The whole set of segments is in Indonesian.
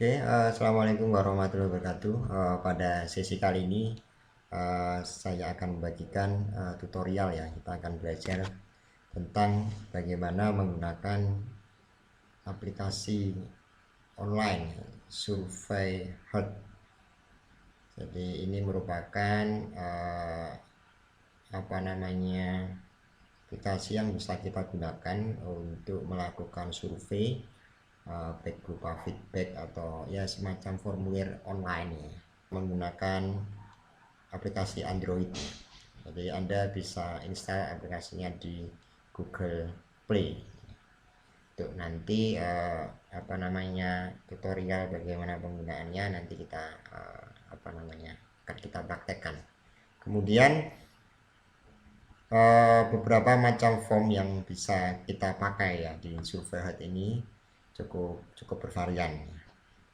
Assalamualaikum warahmatullahi wabarakatuh. Pada sesi kali ini saya akan membagikan tutorial ya. Kita akan belajar tentang bagaimana menggunakan aplikasi online Survey Hut. Jadi ini merupakan aplikasi yang bisa kita gunakan untuk melakukan survei, baik berupa feedback atau ya semacam formulir online ya, menggunakan aplikasi Android. Jadi Anda bisa install aplikasinya di Google Play. Untuk nanti tutorial bagaimana penggunaannya nanti kita akan kita praktekkan. Kemudian beberapa macam form yang bisa kita pakai ya di Survey Hut ini cukup bervarian.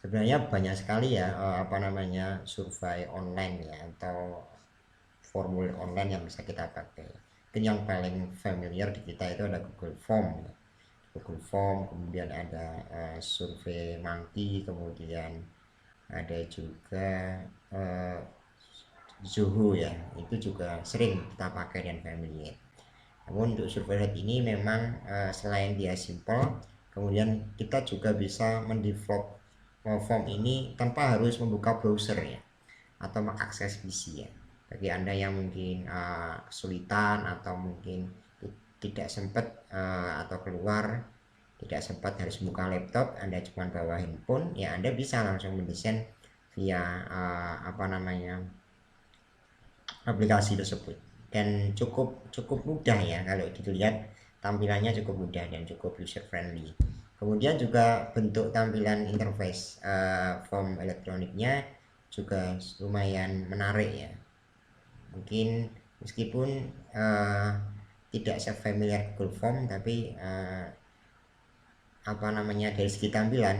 Sebenarnya banyak sekali ya survei online ya atau formulir online yang bisa kita pakai. Mungkin yang paling familiar di kita itu ada Google Form ya. Google Form, kemudian ada Survey Monkey, kemudian ada juga Zoho ya, itu juga sering kita pakai dan familiar. Namun untuk Survey Hut ini memang selain dia simple, kemudian kita juga bisa mendevelop form ini tanpa harus membuka browser ya, atau mengakses PC ya. Bagi Anda yang mungkin kesulitan atau mungkin tidak sempat atau keluar, tidak sempat harus buka laptop, Anda cuma bawa handphone ya, Anda bisa langsung mendesain via aplikasi tersebut. Dan cukup mudah ya, kalau dilihat tampilannya cukup mudah dan cukup user friendly. Kemudian juga bentuk tampilan interface form elektroniknya juga lumayan menarik ya. Mungkin meskipun tidak se-familiar Google Form, tapi dari segi tampilan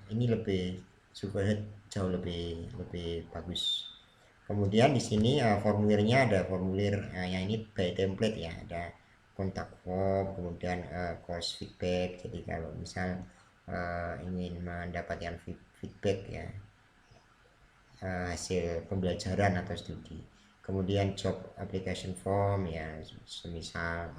ini lebih jauh lebih bagus. Kemudian di sini formulirnya ada formulir yang ini by template ya, ada kontak form, kemudian course feedback. Jadi kalau misal ingin mendapatkan feedback ya, hasil pembelajaran atau studi. Kemudian job application form ya, semisal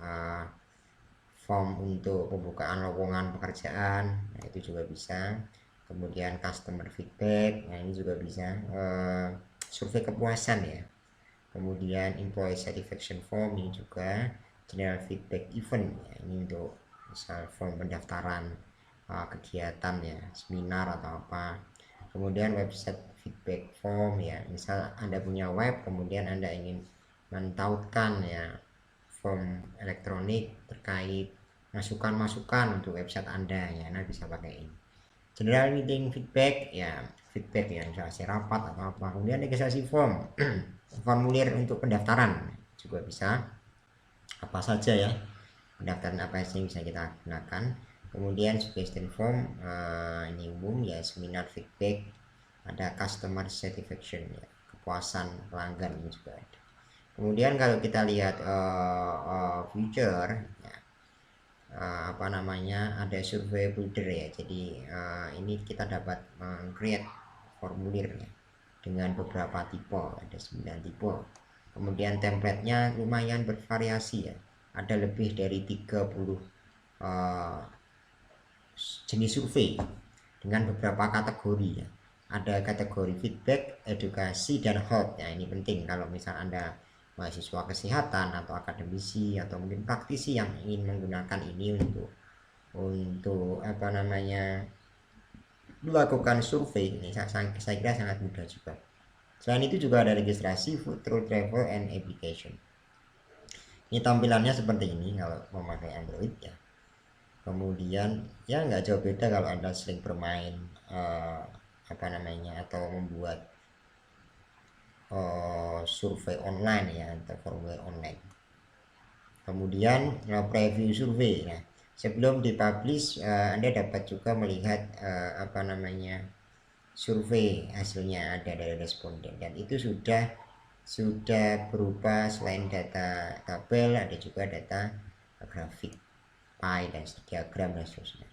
form untuk pembukaan lowongan pekerjaan, nah itu juga bisa. Kemudian customer feedback, nah ini juga bisa. Survei kepuasan ya. Kemudian employee satisfaction form ini juga. General feedback event ya, ini untuk misal form pendaftaran kegiatan ya, seminar atau apa. Kemudian website feedback form ya, misal Anda punya web, kemudian Anda ingin mentautkan ya form elektronik terkait masukan-masukan untuk website Anda ya, Anda bisa pakai ini. General meeting feedback ya, feedback ya, misalnya rapat atau apa. Kemudian registrasi form formulir untuk pendaftaran juga bisa, apa saja ya, pendaftaran apa sih bisa kita gunakan. Kemudian suggestion form ini umum ya, seminar feedback, ada customer satisfaction ya, kepuasan pelanggan ini juga ada. Kemudian kalau kita lihat future ya, ada survey builder ya. Jadi ini kita dapat create formulir ya, dengan beberapa tipe, ada 9 tipe. Kemudian templatenya lumayan bervariasi ya, ada lebih dari 30 jenis survei dengan beberapa kategori ya. Ada kategori feedback, edukasi, dan health ya. Ini penting kalau misal Anda mahasiswa kesehatan atau akademisi atau mungkin praktisi yang ingin menggunakan ini untuk melakukan survei. Ini saya kira sangat mudah juga. Selain itu juga ada registrasi, food, travel, and application. Ini tampilannya seperti ini kalau memakai Android ya. Kemudian ya nggak jauh beda kalau Anda sering bermain atau membuat survei online ya, atau formulir online. Kemudian preview survei. Nah, sebelum dipublish Anda dapat juga melihat survei hasilnya ada dari responden, dan itu sudah berupa selain data tabel, ada juga data grafik, pie dan diagram dan seterusnya.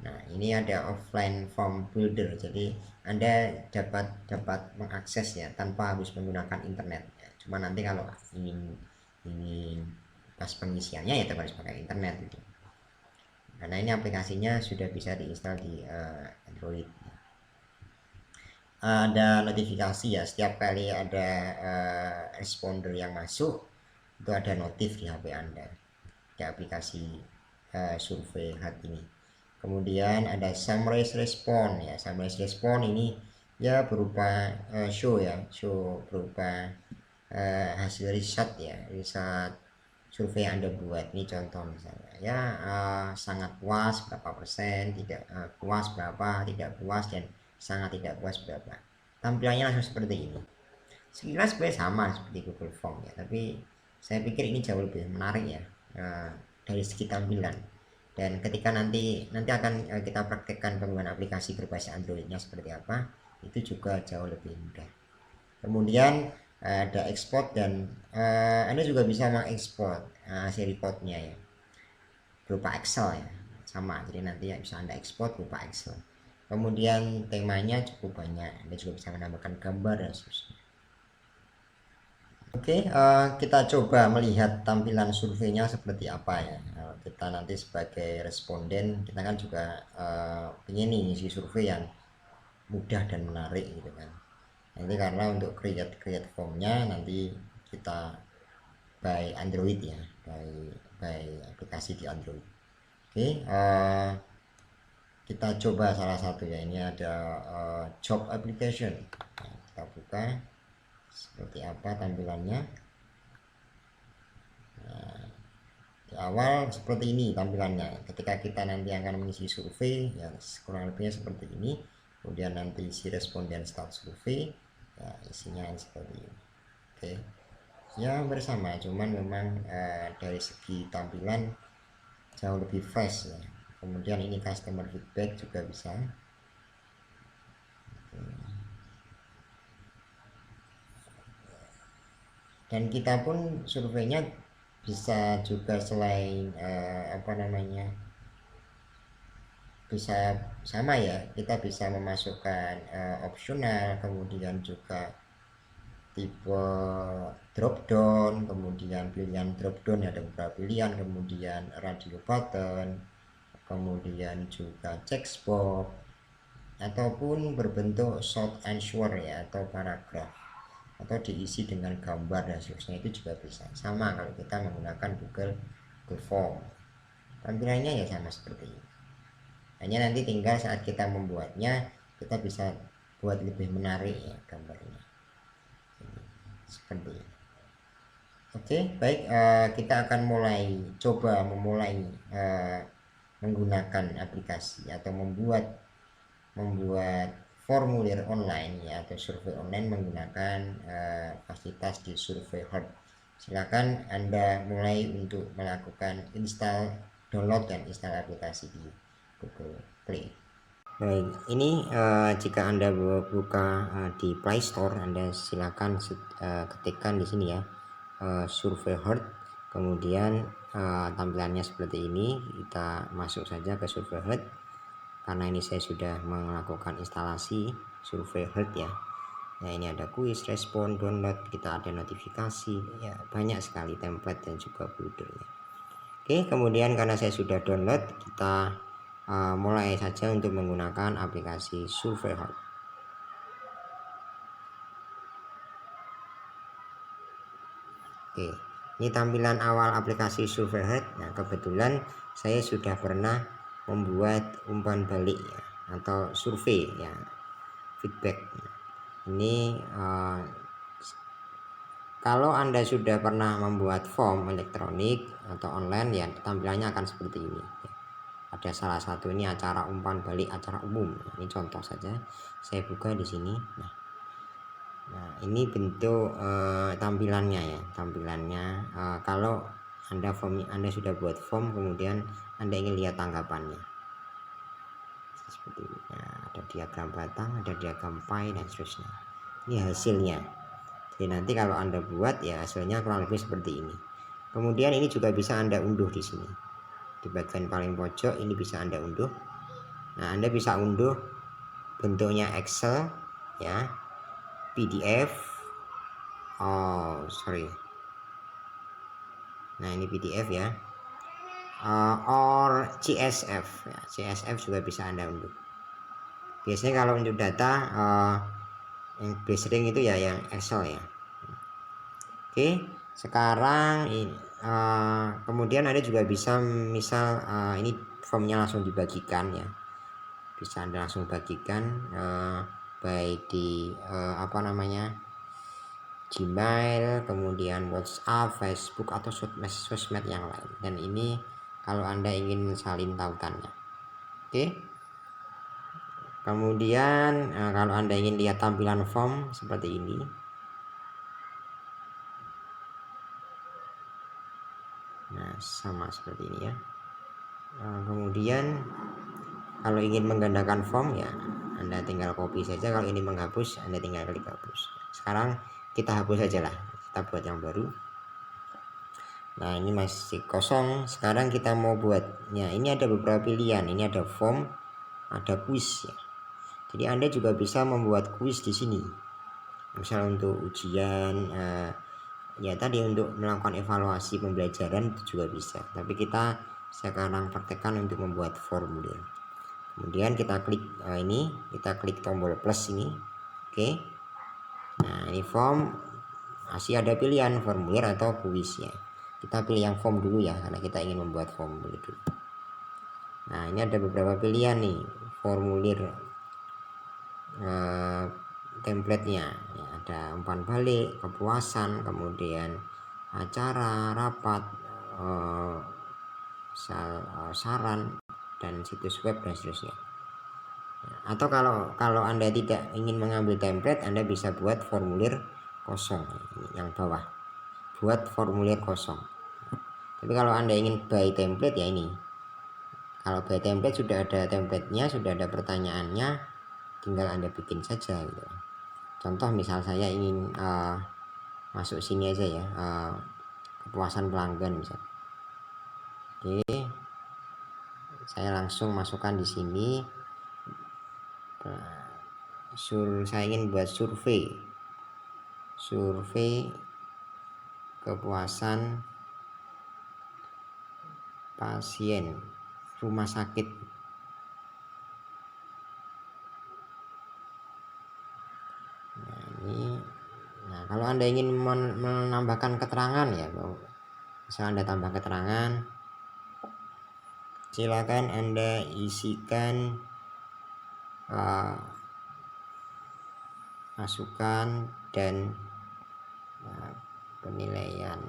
Nah, ini ada offline form builder, jadi Anda dapat mengakses ya tanpa harus menggunakan internet ya. Cuma nanti kalau ingin pas pengisiannya ya harus pakai internet gitu. Karena ini aplikasinya sudah bisa diinstal di Android. Ada notifikasi ya, setiap kali ada responder yang masuk itu ada notif di HP Anda di aplikasi survei Heart ini. Kemudian ada summarize respon ya, summarize respon ini ya berupa show ya, show berupa hasil riset ya, riset survei yang Anda buat. Ini contoh misalnya ya, sangat puas berapa persen, tidak puas berapa, tidak puas, dan sangat tidak puas berapa. Tampilannya langsung seperti ini. Sekilas sebenarnya sama seperti Google Form ya, tapi saya pikir ini jauh lebih menarik ya dari segi tampilan. Dan ketika nanti akan kita praktekkan penggunaan aplikasi berbasis Androidnya seperti apa, itu juga jauh lebih mudah. Kemudian ada export, dan Anda juga bisa mengekspor hasil reportnya ya berupa Excel ya, sama. Jadi nanti ya bisa Anda ekspor berupa Excel. Kemudian temanya cukup banyak, Anda juga bisa menambahkan gambar dan seterusnya. Oke, kita coba melihat tampilan surveinya seperti apa ya. Kita nanti sebagai responden, kita kan juga ingin nih isi survei yang mudah dan menarik gitu kan. Nanti karena untuk create formnya nanti kita by Android ya, by aplikasi di Android. Oke, kita coba salah satu ya. Ini ada job application. Nah, kita buka seperti apa tampilannya. Nah, di awal seperti ini tampilannya. Ketika kita nanti akan mengisi survei ya kurang lebihnya seperti ini. Kemudian nanti si responden start survei ya, isinya seperti ini. Oke ya, bersama, cuman memang dari segi tampilan jauh lebih fresh ya. Kemudian ini customer feedback juga bisa. Dan kita pun surveinya bisa juga selain bisa sama ya, kita bisa memasukkan opsional, kemudian juga tipe drop down, kemudian pilihan drop down ada beberapa pilihan, kemudian radio button, kemudian juga text box, ataupun berbentuk short answer ya, atau paragraf, atau diisi dengan gambar dan seterusnya. Itu juga bisa sama kalau kita menggunakan Google Form. Tampilannya ya sama seperti ini, hanya nanti tinggal saat kita membuatnya kita bisa buat lebih menarik ya gambarnya seperti ini. Oke, baik, kita akan memulai menggunakan aplikasi atau membuat formulir online ya, atau survei online menggunakan fasilitas di Survey Heart. Silakan Anda mulai untuk melakukan download dan install aplikasi di Google Play. Baik, ini jika Anda buka di Play Store, Anda silakan ketikkan di sini ya, Survey Heart. Kemudian tampilannya seperti ini. Kita masuk saja ke Survey Heart. Karena ini saya sudah melakukan instalasi Survey Heart ya. Nah, ini ada kuis, respon, download, kita ada notifikasi ya, banyak sekali template dan juga buildernya. Oke, kemudian karena saya sudah download, kita mulai saja untuk menggunakan aplikasi Survey Heart. Oke, ini tampilan awal aplikasi Survey Heart. Nah, kebetulan saya sudah pernah membuat umpan balik ya, atau survei ya, feedback. Ini kalau Anda sudah pernah membuat form elektronik atau online ya, tampilannya akan seperti ini. Ada salah satu ini acara umpan balik, acara umum. Ini contoh saja. Saya buka di sini. Nah, ini bentuk tampilannya ya. Tampilannya kalau Anda sudah buat form, kemudian Anda ingin lihat tanggapannya. Seperti ini. Nah, ada diagram batang, ada diagram pie dan seterusnya. Ini hasilnya. Jadi nanti kalau Anda buat ya hasilnya kurang lebih seperti ini. Kemudian ini juga bisa Anda unduh di sini. Di bagian paling pojok ini bisa Anda unduh. Nah, Anda bisa unduh bentuknya Excel ya, PDF, nah ini PDF ya, or CSV ya, CSV juga bisa Anda unduh. Biasanya kalau untuk data yang lebih sering itu ya yang Excel ya. Oke, sekarang kemudian Anda juga bisa misal ini formnya langsung dibagikan ya, bisa Anda langsung bagikan baik di Gmail, kemudian WhatsApp, Facebook, atau sosmed yang lain. Dan ini kalau Anda ingin salin tautannya. Oke. Kemudian kalau Anda ingin lihat tampilan form seperti ini, nah sama seperti ini ya. Kemudian kalau ingin menggandakan form ya Anda tinggal copy saja, kalau ini menghapus Anda tinggal klik hapus. Sekarang kita hapus saja lah, kita buat yang baru. Nah ini masih kosong, sekarang kita mau buatnya. Ini ada beberapa pilihan, ini ada form, ada quiz ya. Jadi Anda juga bisa membuat quiz di sini, misal untuk ujian ya tadi untuk melakukan evaluasi pembelajaran itu juga bisa, tapi kita sekarang praktekkan untuk membuat formulir. Kemudian kita klik kita klik tombol plus ini. Oke. Nah ini form, masih ada pilihan formulir atau kuis ya. Kita pilih yang form dulu ya, karena kita ingin membuat formulir dulu. Nah ini ada beberapa pilihan nih formulir templatenya ya, ada umpan balik, kepuasan, kemudian acara, rapat, saran, dan situs web dan seterusnya. Atau kalau Anda tidak ingin mengambil template, Anda bisa buat formulir kosong yang bawah, buat formulir kosong. Tapi kalau Anda ingin by template ya ini, kalau by template sudah ada templatenya, sudah ada pertanyaannya, tinggal Anda bikin saja gitu. Contoh misal saya ingin masuk sini aja ya, kepuasan pelanggan misal. Oke, saya langsung masukkan di sini. Saya ingin buat survei kepuasan pasien rumah sakit. Nah kalau Anda ingin menambahkan keterangan ya, misal Anda tambah keterangan, silakan Anda isikan masukan dan penilaian.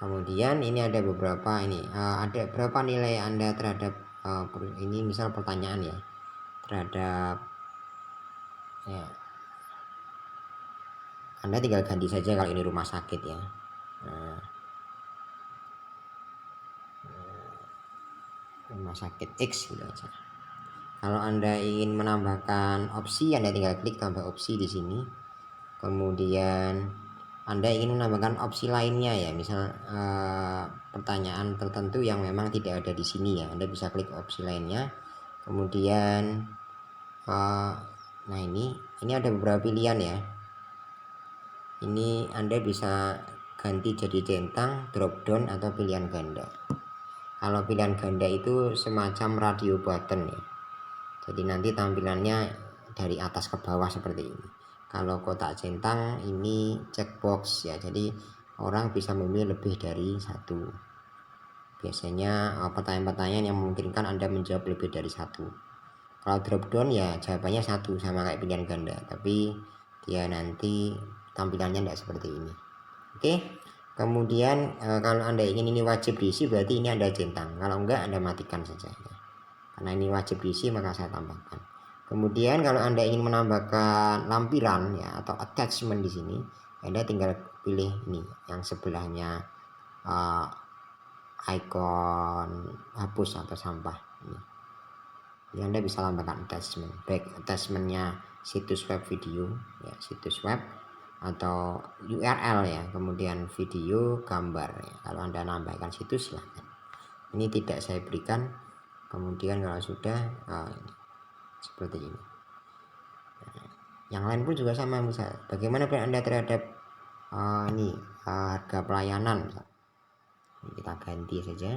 Kemudian ini ada beberapa ada berapa nilai Anda terhadap ini misal pertanyaan ya, terhadap ya, Anda tinggal ganti saja kalau ini rumah sakit ya. Rumah sakit X gitu aja. Kalau Anda ingin menambahkan opsi, Anda tinggal klik tambah opsi di sini. Kemudian Anda ingin menambahkan opsi lainnya ya, misal pertanyaan tertentu yang memang tidak ada di sini ya, Anda bisa klik opsi lainnya. Kemudian nah ini ada beberapa pilihan ya. Ini Anda bisa ganti jadi centang, drop down, atau pilihan ganda. Kalau pilihan ganda itu semacam radio button ya, jadi nanti tampilannya dari atas ke bawah seperti ini. Kalau kotak centang ini checkbox ya, jadi orang bisa memilih lebih dari satu. Biasanya pertanyaan-pertanyaan yang memungkinkan Anda menjawab lebih dari satu. Kalau drop down ya jawabannya satu, sama kayak pilihan ganda, tapi dia nanti tampilannya tidak seperti ini. Oke. Kemudian kalau Anda ingin ini wajib diisi, berarti ini Anda centang. Kalau enggak, Anda matikan saja ya. Karena ini wajib diisi, maka saya tambahkan. Kemudian kalau Anda ingin menambahkan lampiran ya atau attachment di sini, Anda tinggal pilih ini yang sebelahnya icon hapus atau sampah ini. Jadi Anda bisa tambahkan attachment, baik attachmentnya situs web video ya, situs web, atau URL ya, kemudian video, gambar ya. Kalau Anda nambahkan situs silahkan. Ini tidak saya berikan. Kemudian kalau sudah seperti ini. Yang lain pun juga sama, misal bagaimana peran Anda terhadap harga pelayanan. Ini kita ganti saja.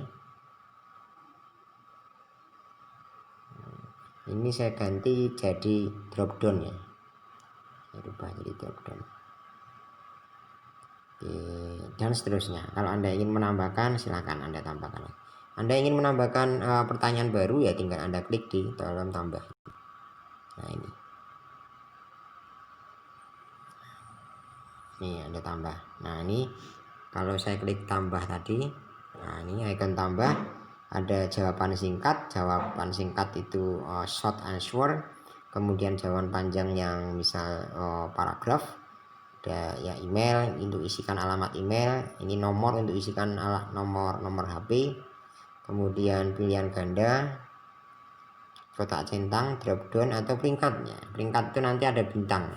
Ini saya ganti jadi drop down ya. Saya rubah jadi drop down. Oke, dan seterusnya. Kalau Anda ingin menambahkan, silakan Anda tambahkan. Anda ingin menambahkan pertanyaan baru ya, tinggal Anda klik di dalam tambah. Nah ini Anda tambah. Nah ini kalau saya klik tambah tadi, nah ini icon tambah, ada jawaban singkat. Jawaban singkat itu short answer, kemudian jawaban panjang yang misal paragraf. Ada ya email untuk isikan alamat email, ini nomor untuk isikan nomor HP, kemudian pilihan ganda, kotak centang, drop down atau peringkatnya. Peringkat itu nanti ada bintang.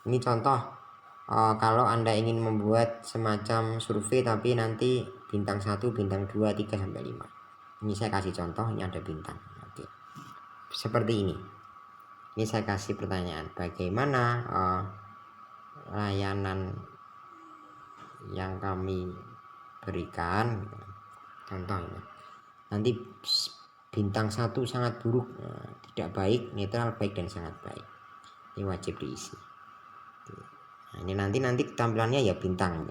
Ini contoh kalau Anda ingin membuat semacam survei tapi nanti bintang 1, bintang 2, 3 sampai 5. Ini saya kasih contoh, ini ada bintang. Oke. Seperti ini. Ini saya kasih pertanyaan, bagaimana layanan yang kami berikan, contohnya nanti bintang 1 sangat buruk, tidak baik, netral, baik, dan sangat baik. Ini wajib diisi. Nah, ini nanti tampilannya ya bintang,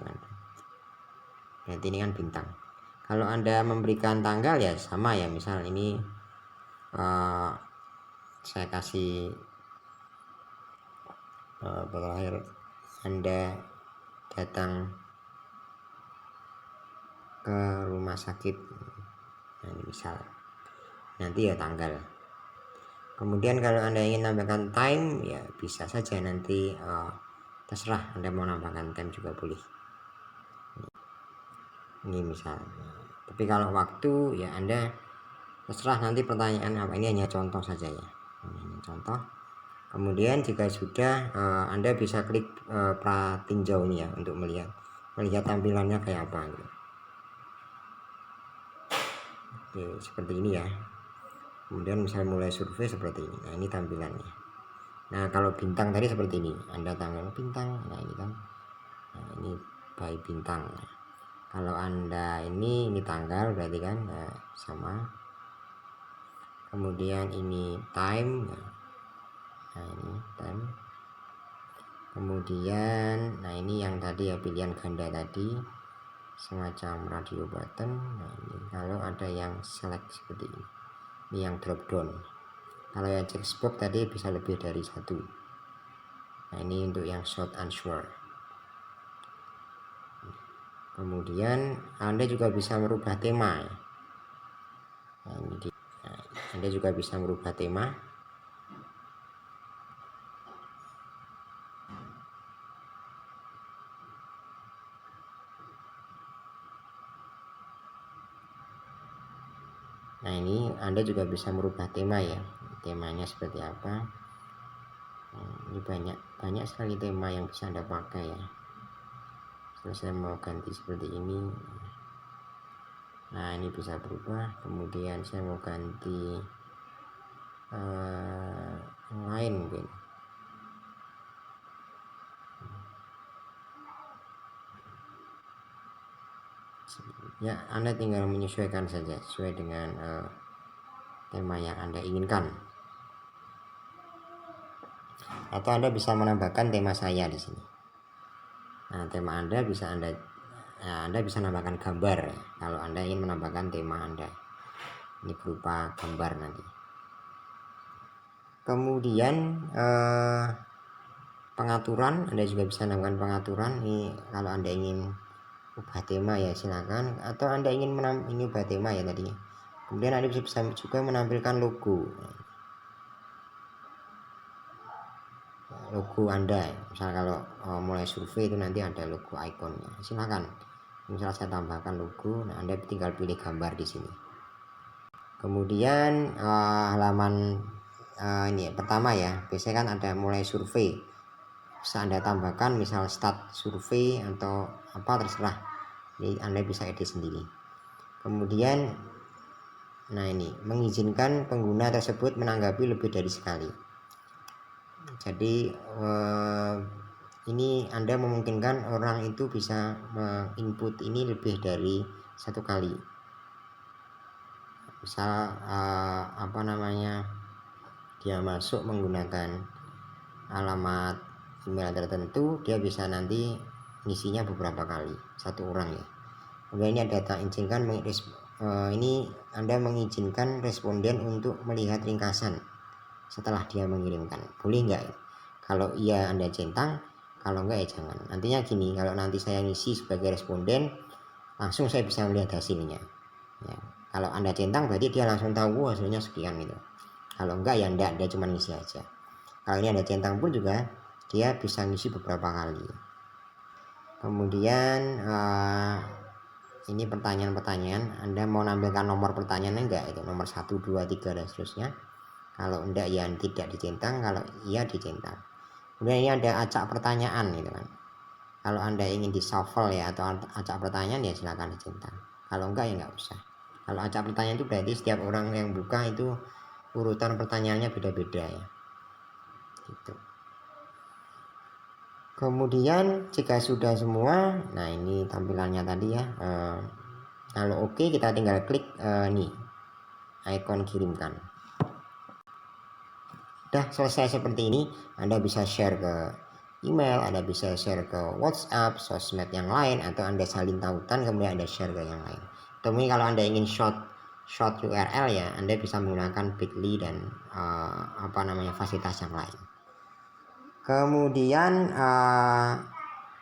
berarti ini kan bintang. Kalau Anda memberikan tanggal ya sama ya, misal ini saya kasih terakhir Anda datang ke rumah sakit, nah ini misal nanti ya tanggal. Kemudian kalau Anda ingin nambahkan time ya bisa saja, nanti terserah Anda mau nambahkan time juga boleh. Ini misal, tapi kalau waktu ya Anda terserah, nanti pertanyaan apa. Ini hanya contoh saja ya, ini contoh. Kemudian jika sudah Anda bisa klik pratinjau ini ya untuk melihat tampilannya kayak apa gitu. Oke, seperti ini ya. Kemudian misalnya mulai survei seperti ini. Nah ini tampilannya. Nah kalau bintang tadi seperti ini, Anda tanggal bintang. Nah ini kan, nah ini by bintang. Nah, kalau Anda ini tanggal berarti kan sama. Kemudian ini time. Nah ini time. Kemudian nah ini yang tadi ya, pilihan ganda tadi semacam radio button. Nah ini kalau ada yang select seperti ini. Ini yang drop down. Kalau yang checkbox tadi bisa lebih dari 1. Nah ini untuk yang short answer. Kemudian Anda juga bisa merubah tema ya. Nah, Anda juga bisa merubah tema. Nah ini Anda juga bisa merubah tema ya, temanya seperti apa. Ini banyak sekali tema yang bisa Anda pakai ya. Kalau saya mau ganti seperti ini, nah ini bisa berubah. Kemudian saya mau ganti yang lain mungkin. Ya Anda tinggal menyesuaikan saja sesuai dengan tema yang Anda inginkan. Atau Anda bisa menambahkan tema saya di sini. Nah tema Anda bisa Anda bisa menambahkan gambar ya, kalau Anda ingin menambahkan tema Anda. Ini berupa gambar nanti. Kemudian pengaturan, Anda juga bisa menambahkan pengaturan. Ini kalau Anda ingin ubah tema ya silakan, atau Anda ingin ubah tema ya tadi. Kemudian Anda bisa juga menampilkan logo Anda. Misal kalau mulai survei itu nanti ada logo ikonnya, silakan. Misal saya tambahkan logo, nah Anda tinggal pilih gambar di sini. Kemudian halaman ini pertama ya, biasanya kan ada mulai survei. bisa Anda tambahkan misal start survei atau apa terserah, jadi Anda bisa edit sendiri. Kemudian nah ini mengizinkan pengguna tersebut menanggapi lebih dari sekali. Jadi ini Anda memungkinkan orang itu bisa menginput ini lebih dari satu kali. Misal apa namanya, dia masuk menggunakan alamat email tertentu, dia bisa nanti ngisinya beberapa kali, satu orang ya. Kemudian ini ada tak izinkan ini Anda mengizinkan responden untuk melihat ringkasan setelah dia mengirimkan, boleh nggak? Kalau iya Anda centang, kalau enggak ya jangan. Nantinya gini, kalau nanti saya ngisi sebagai responden, langsung saya bisa melihat hasilnya ya. Kalau Anda centang berarti dia langsung tahu hasilnya sekian gitu. Kalau enggak ya enggak, dia cuma ngisi aja. Kalau ini Anda centang pun juga dia bisa ngisi beberapa kali. Kemudian ini pertanyaan-pertanyaan, Anda mau nampilkan nomor pertanyaannya enggak, itu nomor 1, 2, 3 dan seterusnya. Kalau enggak ya tidak dicentang, kalau iya dicentang. Kemudian ini ada acak pertanyaan gitu kan. Kalau Anda ingin di shuffle ya atau acak pertanyaan ya silakan dicentang. Kalau enggak ya enggak usah. Kalau acak pertanyaan itu berarti setiap orang yang buka itu urutan pertanyaannya beda-beda ya. Gitu. Kemudian jika sudah semua, nah ini tampilannya tadi ya. Kalau oke, kita tinggal klik nih ikon kirimkan. Udah selesai seperti ini, Anda bisa share ke email, Anda bisa share ke WhatsApp, sosmed yang lain, atau Anda salin tautan kemudian Anda share ke yang lain. Kemudian kalau Anda ingin short URL ya, Anda bisa menggunakan Bitly dan fasilitas yang lain. Kemudian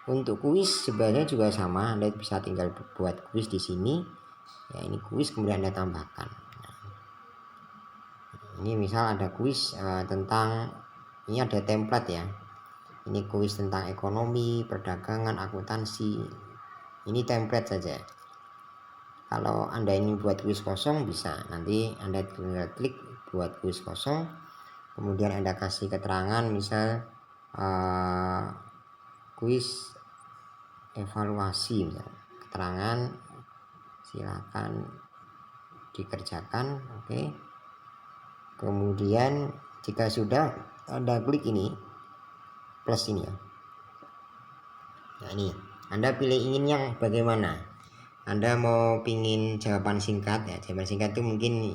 untuk kuis sebenarnya juga sama, Anda bisa tinggal buat kuis di sini. Ya, ini kuis kemudian Anda tambahkan. Ini misal ada kuis tentang, ini ada template ya, ini kuis tentang ekonomi, perdagangan, akuntansi, ini template saja. Kalau Anda ingin buat kuis kosong bisa, nanti Anda tinggal klik buat kuis kosong, kemudian Anda kasih keterangan misal kuis evaluasi misal, keterangan silakan dikerjakan, oke. Kemudian jika sudah, Anda klik ini plus ini ya. Nah ini Anda pilih ingin yang bagaimana. Anda mau pingin jawaban singkat ya, jawaban singkat itu mungkin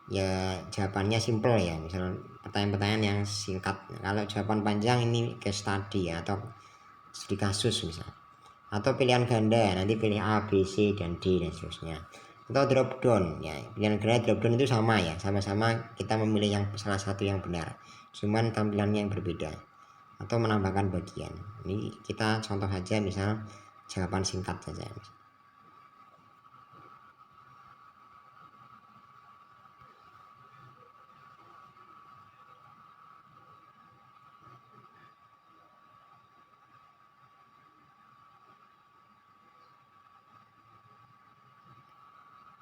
ya jawabannya simple ya, misal pertanyaan-pertanyaan yang singkat. Kalau jawaban panjang ini case study ya, atau studi kasus misal. Atau pilihan ganda, nanti pilih A, B, C, dan D dan seterusnya. Atau drop down ya, pilihan ganda drop down itu sama ya, sama-sama kita memilih yang salah satu yang benar, cuman tampilannya yang berbeda. Atau menambahkan bagian, ini kita contoh saja misal jawaban singkat saja.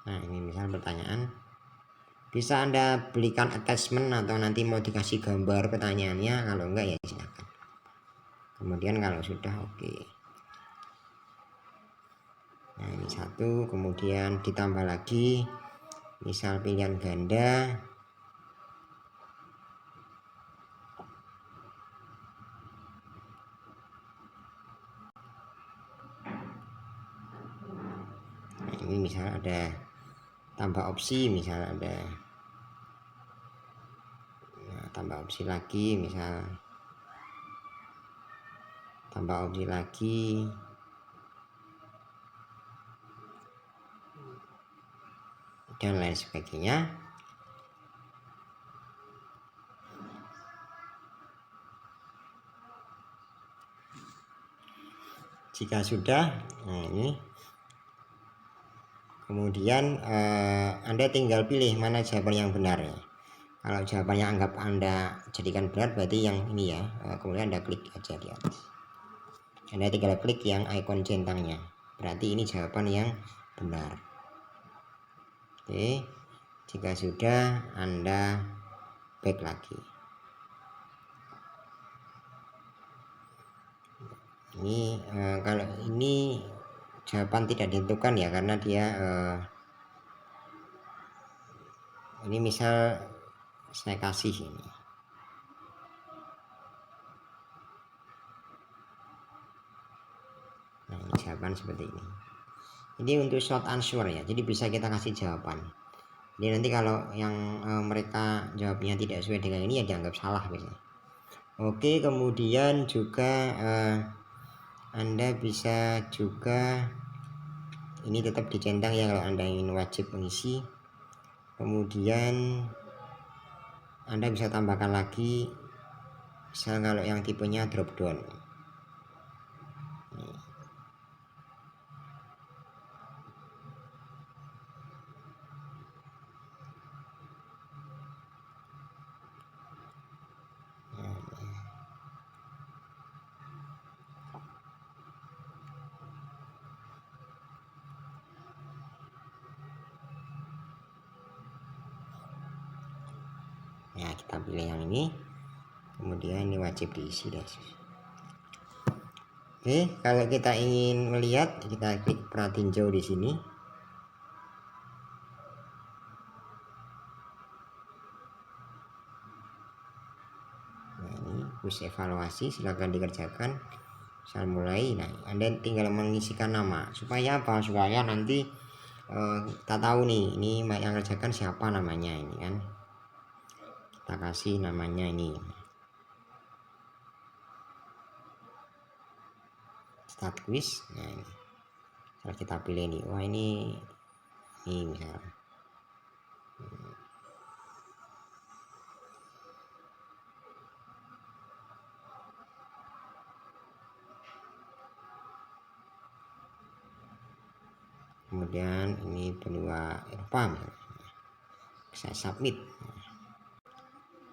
Nah ini misal pertanyaan, bisa Anda belikan attachment atau nanti mau dikasih gambar pertanyaannya, kalau enggak ya silakan. Kemudian kalau sudah oke. Nah ini satu, kemudian ditambah lagi misal pilihan ganda. Nah ini misal ada tambah opsi, misal ada tambah opsi lagi, misal tambah opsi lagi, dan lain sebagainya. Jika sudah, nah ini kemudian Anda tinggal pilih mana jawaban yang benar ya. Kalau jawabannya anggap Anda jadikan benar berarti yang ini ya, kemudian Anda klik aja di atas. Anda tinggal klik yang ikon centangnya, berarti ini jawaban yang benar. Oke, jika sudah Anda back lagi. Ini kalau ini jawaban tidak ditentukan ya, karena dia ini misal saya kasih ini. Nah, ini jawaban seperti ini. Ini untuk short answer ya, jadi bisa kita kasih jawaban. Jadi nanti kalau yang mereka jawabnya tidak sesuai dengan ini ya dianggap salah biasanya. Oke, kemudian juga Anda bisa juga ini tetap dicentang ya kalau Anda ingin wajib mengisi. Kemudian Anda bisa tambahkan lagi misal kalau yang tipenya drop down. Ya, kita pilih yang ini. Kemudian ini wajib diisi guys. Oke, kalau kita ingin melihat, kita klik peratinjau di sini. Nah, ini push evaluasi, silakan dikerjakan. Misal mulai, nah Anda tinggal mengisikan nama. Supaya apa? Supaya nanti kita tahu nih, ini yang kerjakan siapa namanya ini kan. Kita kasih namanya ini. Start quiz. Nah, ini. Kalau kita pilih nih, wah ini misal. Kemudian ini benua Eropa, saya submit.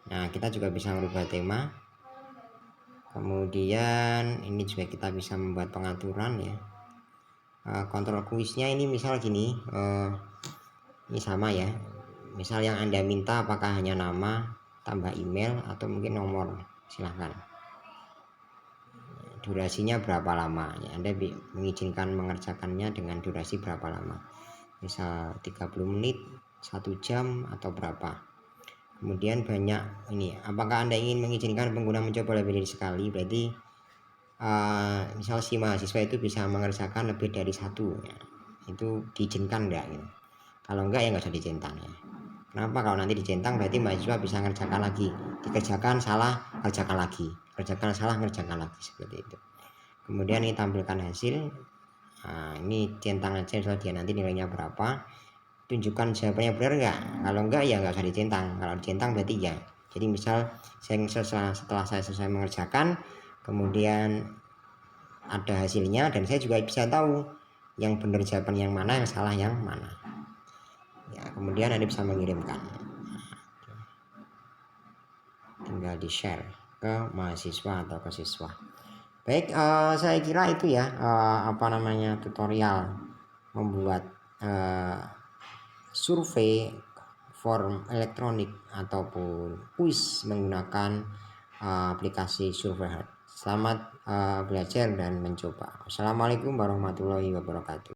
Nah, kita juga bisa merubah tema. Kemudian ini juga kita bisa membuat pengaturan ya. Kontrol kuisnya ini misal gini, ini sama ya. Misal yang Anda minta apakah hanya nama, tambah email, atau mungkin nomor, silahkan. Durasinya berapa lama ya, Anda mengizinkan mengerjakannya dengan durasi berapa lama, misal 30 menit, 1 jam, atau berapa. Kemudian banyak ini, apakah Anda ingin mengizinkan pengguna mencoba lebih dari sekali, berarti misal si mahasiswa itu bisa mengerjakan lebih dari satu ya, itu diizinkan enggak gitu. Kalau enggak ya nggak usah dicentang ya. Kenapa? Kalau nanti dicentang berarti mahasiswa bisa ngerjakan lagi, dikerjakan salah kerjakan lagi, kerjakan salah ngerjakan lagi, seperti itu. Kemudian ini tampilkan hasil. Nah, ini centang aja soal dia nanti nilainya berapa, tunjukkan jawabannya benar enggak. Kalau enggak ya nggak usah dicentang, kalau dicentang berarti ya. Jadi misal setelah saya selesai mengerjakan, kemudian ada hasilnya, dan saya juga bisa tahu yang benar jawaban yang mana, yang salah yang mana ya. Kemudian Anda bisa mengirimkan, tinggal di share ke mahasiswa atau ke siswa. Baik, saya kira itu ya tutorial membuat survei form elektronik ataupun kuis menggunakan aplikasi Surveyhard. Selamat belajar dan mencoba. Assalamualaikum warahmatullahi wabarakatuh.